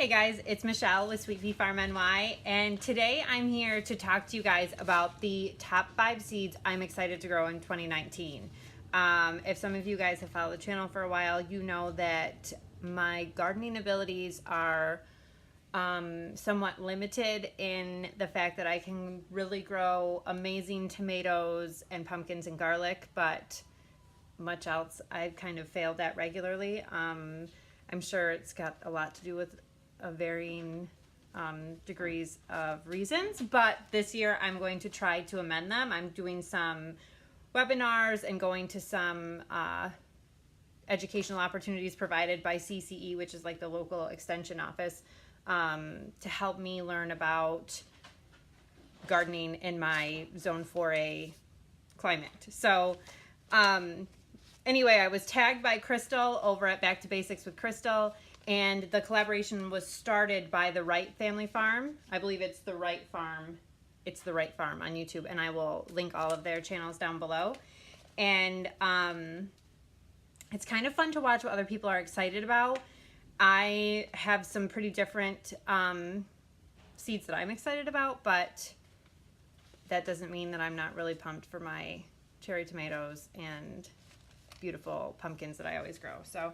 Hey guys, it's Michelle with Sweet Pea Farm NY, and today I'm here to talk to you guys about the top 5 seeds I'm excited to grow in 2019. If some of you guys have followed the channel for a while, you know that my gardening abilities are somewhat limited in the fact that I can really grow amazing tomatoes and pumpkins and garlic, but much else I've kind of failed at regularly. I'm sure it's got a lot to do with varying degrees of reasons, but this year I'm going to try to amend them. I'm doing some webinars and going to some educational opportunities provided by CCE, which is like the local extension office, to help me learn about gardening in my zone 4A climate. So anyway, I was tagged by Krystal over at Back to Basics with Krystal, and the collaboration was started by the Wright family farm. I believe it's the Wright Farm. It's the Wright Farm on YouTube, and I will link all of their channels down below. And it's kind of fun to watch what other people are excited about. I have some pretty different seeds that I'm excited about, but that doesn't mean that I'm not really pumped for my cherry tomatoes and beautiful pumpkins that I always grow. So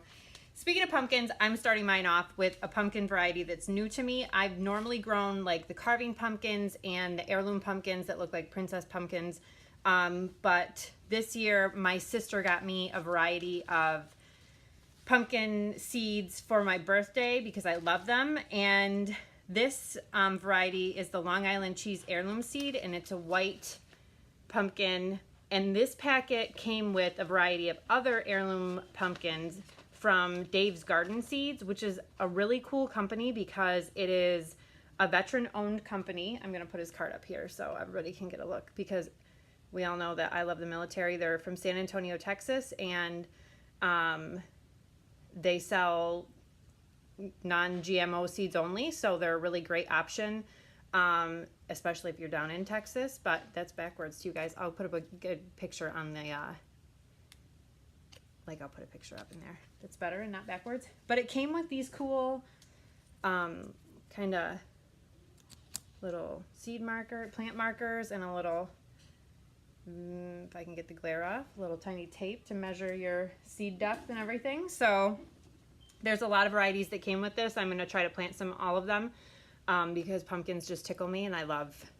speaking of pumpkins, I'm starting mine off with a pumpkin variety that's new to me. I've normally grown like the carving pumpkins and the heirloom pumpkins that look like princess pumpkins. But this year, my sister got me a variety of pumpkin seeds for my birthday because I love them. And this variety is the Long Island Cheese heirloom seed, and it's a white pumpkin. And this packet came with a variety of other heirloom pumpkins from Dave's Garden Seeds, which is a really cool company because it is a veteran-owned company. I'm going to put his card up here so everybody can get a look, because we all know that I love the military. They're from San Antonio, Texas, and they sell non-GMO seeds only, so they're a really great option, especially if you're down in Texas. But that's backwards too, guys. I'll put up a good picture on the I'll put a picture up in there that's better and not backwards. But it came with these cool kind of little plant markers, and a little, if I can get the glare off, a little tiny tape to measure your seed depth and everything. So there's a lot of varieties that came with this. I'm going to try to plant all of them because pumpkins just tickle me and I love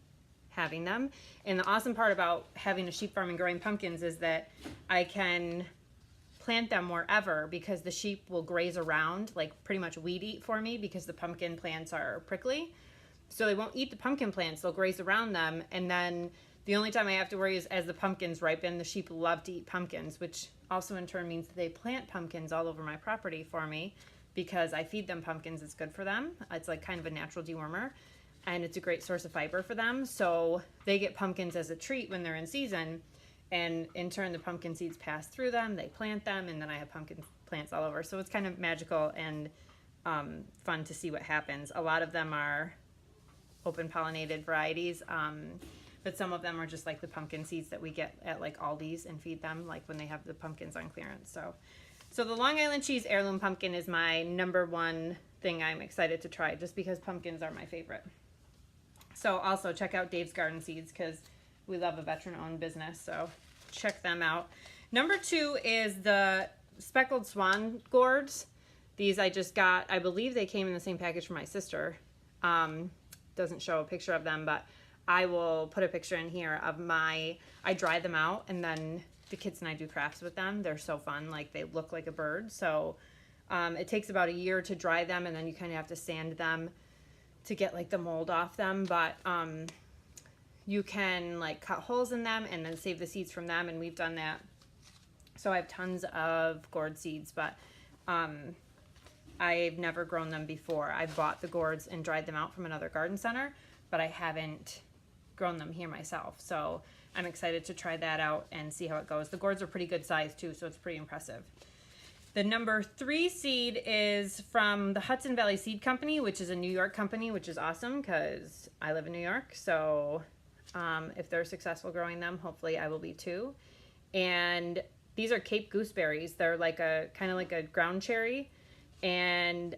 having them. And the awesome part about having a sheep farm and growing pumpkins is that I can plant them wherever, because the sheep will graze around, like pretty much weed eat for me, because the pumpkin plants are prickly. So they won't eat the pumpkin plants, they'll graze around them, and then the only time I have to worry is as the pumpkins ripen. The sheep love to eat pumpkins, which also in turn means that they plant pumpkins all over my property for me, because I feed them pumpkins. It's good for them. It's like kind of a natural dewormer, and it's a great source of fiber for them. So they get pumpkins as a treat when they're in season. And in turn, the pumpkin seeds pass through them, they plant them, and then I have pumpkin plants all over. So it's kind of magical and fun to see what happens. A lot of them are open pollinated varieties, but some of them are just like the pumpkin seeds that we get at like Aldi's and feed them, like when they have the pumpkins on clearance. So the Long Island Cheese heirloom pumpkin is my #1 thing I'm excited to try, just because pumpkins are my favorite. So also check out Dave's Garden Seeds, because we love a veteran-owned business, so check them out. #2 is the Speckled Swan gourds. These I just got. I believe they came in the same package from my sister. Doesn't show a picture of them, but I will put a picture in here of I dry them out, and then the kids and I do crafts with them. They're so fun. Like, they look like a bird. So it takes about a year to dry them, and then you kind of have to sand them to get like the mold off them. But you can like cut holes in them and then save the seeds from them, and we've done that. So I have tons of gourd seeds, but I've never grown them before. I bought the gourds and dried them out from another garden center, but I haven't grown them here myself. So I'm excited to try that out and see how it goes. The gourds are pretty good size too, so it's pretty impressive. The #3 seed is from the Hudson Valley Seed Company, which is a New York company, which is awesome because I live in New York. So if they're successful growing them, hopefully I will be too. And these are Cape gooseberries. They're like kind of like a ground cherry, and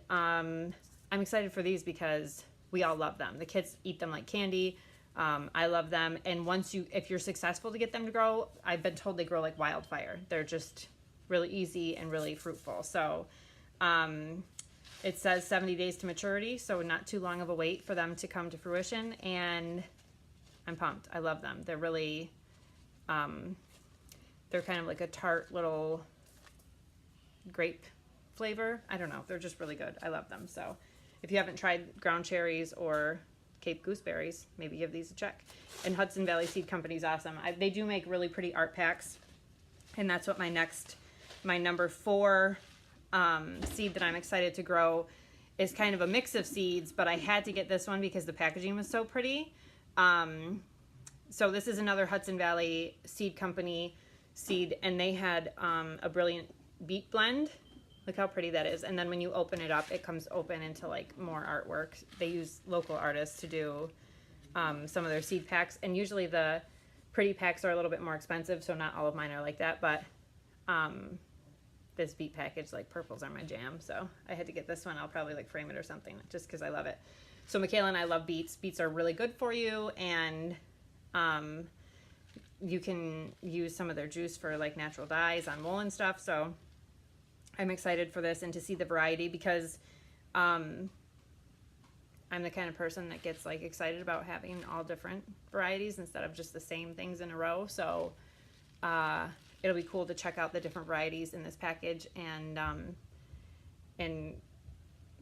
I'm excited for these because we all love them. The kids eat them like candy. I love them. And if you're successful to get them to grow, I've been told they grow like wildfire. They're just really easy and really fruitful. So it says 70 days to maturity, so not too long of a wait for them to come to fruition. And I'm pumped. I love them. They're really, they're kind of like a tart little grape flavor. I don't know. They're just really good. I love them. So if you haven't tried ground cherries or Cape gooseberries, maybe give these a check. And Hudson Valley Seed Company's awesome. They do make really pretty art packs, and that's what my number 4 seed that I'm excited to grow is kind of a mix of seeds, but I had to get this one because the packaging was so pretty. So this is another Hudson Valley Seed Company seed, and they had a brilliant beet blend. Look how pretty that is. And then when you open it up, it comes open into like more artwork. They use local artists to do some of their seed packs, and usually the pretty packs are a little bit more expensive, so not all of mine are like that, but this beet package, like purples are my jam, so I had to get this one. I'll probably like frame it or something just because I love it. So Michaela and I love beets. Beets are really good for you, and you can use some of their juice for like natural dyes on wool and stuff. So I'm excited for this and to see the variety, because I'm the kind of person that gets like excited about having all different varieties instead of just the same things in a row. So it'll be cool to check out the different varieties in this package, and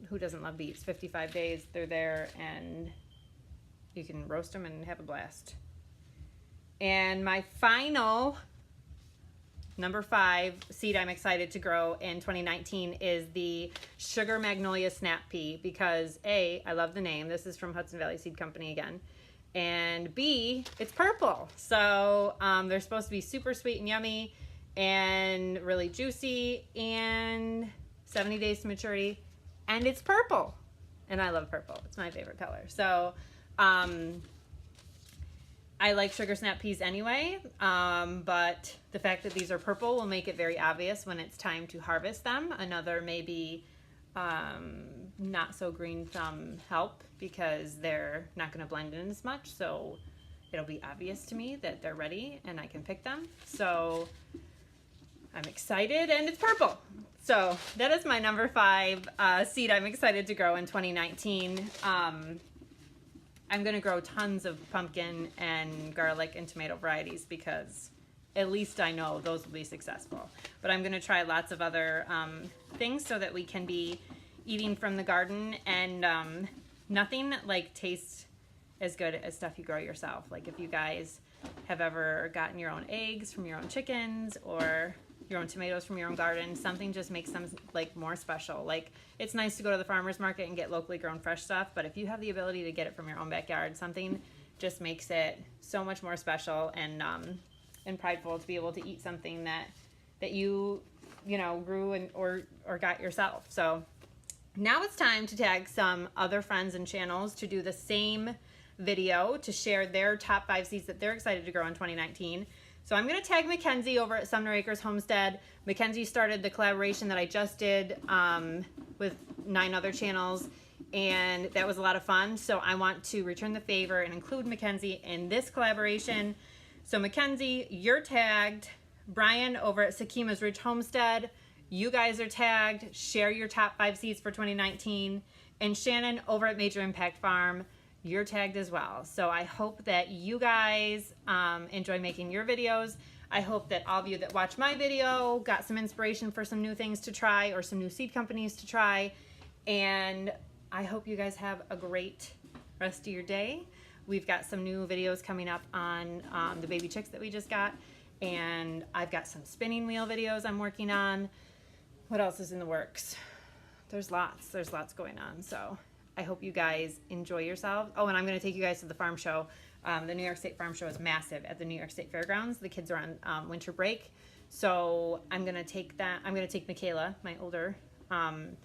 who doesn't love beets? 55 days, they're there, and you can roast them and have a blast. And my final number 5 seed I'm excited to grow in 2019 is the Sugar Magnolia Snap Pea, because A, I love the name. This is from Hudson Valley Seed Company again. And B, it's purple. So they're supposed to be super sweet and yummy and really juicy, and 70 days to maturity, and it's purple. And I love purple. It's my favorite color. So I like sugar snap peas anyway, but the fact that these are purple will make it very obvious when it's time to harvest them. Another maybe not so green thumb help, because they're not going to blend in as much, so it'll be obvious to me that they're ready and I can pick them. So I'm excited, and it's purple. So that is my number 5 seed I'm excited to grow in 2019. I'm going to grow tons of pumpkin and garlic and tomato varieties, because at least I know those will be successful. But I'm going to try lots of other things so that we can be eating from the garden, and nothing like tastes as good as stuff you grow yourself. Like if you guys have ever gotten your own eggs from your own chickens, or your own tomatoes from your own garden, something just makes them like more special. Like it's nice to go to the farmer's market and get locally grown fresh stuff, but if you have the ability to get it from your own backyard, something just makes it so much more special and prideful to be able to eat something that you know grew and or got yourself. So now it's time to tag some other friends and channels to do the same video to share their top 5 seeds that they're excited to grow in 2019. So I'm going to tag Mackenzie over at Sumner Acres Homestead. Mackenzie started the collaboration that I just did with 9 other channels, and that was a lot of fun. So I want to return the favor and include Mackenzie in this collaboration. So Mackenzie, you're tagged. Brian over at Sakima's Ridge Homestead, you guys are tagged. Share your top 5 seeds for 2019. And Shannon over at Major Impact Farm, you're tagged as well. So I hope that you guys enjoy making your videos. I hope that all of you that watch my video got some inspiration for some new things to try, or some new seed companies to try. And I hope you guys have a great rest of your day. We've got some new videos coming up on the baby chicks that we just got. And I've got some spinning wheel videos I'm working on. What else is in the works? There's lots going on. So I hope you guys enjoy yourselves. Oh, and I'm going to take you guys to the farm show. The New York State Farm Show is massive at the New York State Fairgrounds. The kids are on winter break. So I'm going to take Michaela, my older, to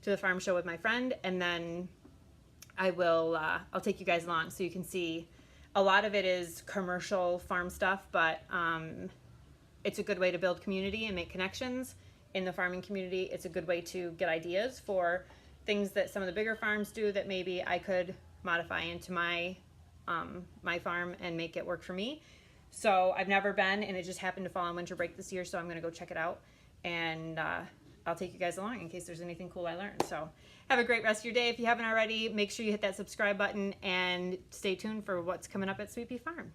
the farm show with my friend. And then I'll take you guys along so you can see. A lot of it is commercial farm stuff, but it's a good way to build community and make connections in the farming community. It's a good way to get ideas for things that some of the bigger farms do that maybe I could modify into my my farm and make it work for me. So I've never been, and it just happened to fall on winter break this year, so I'm going to go check it out, and I'll take you guys along in case there's anything cool I learned. So have a great rest of your day. If you haven't already, make sure you hit that subscribe button and stay tuned for what's coming up at Sweet Pea Farm.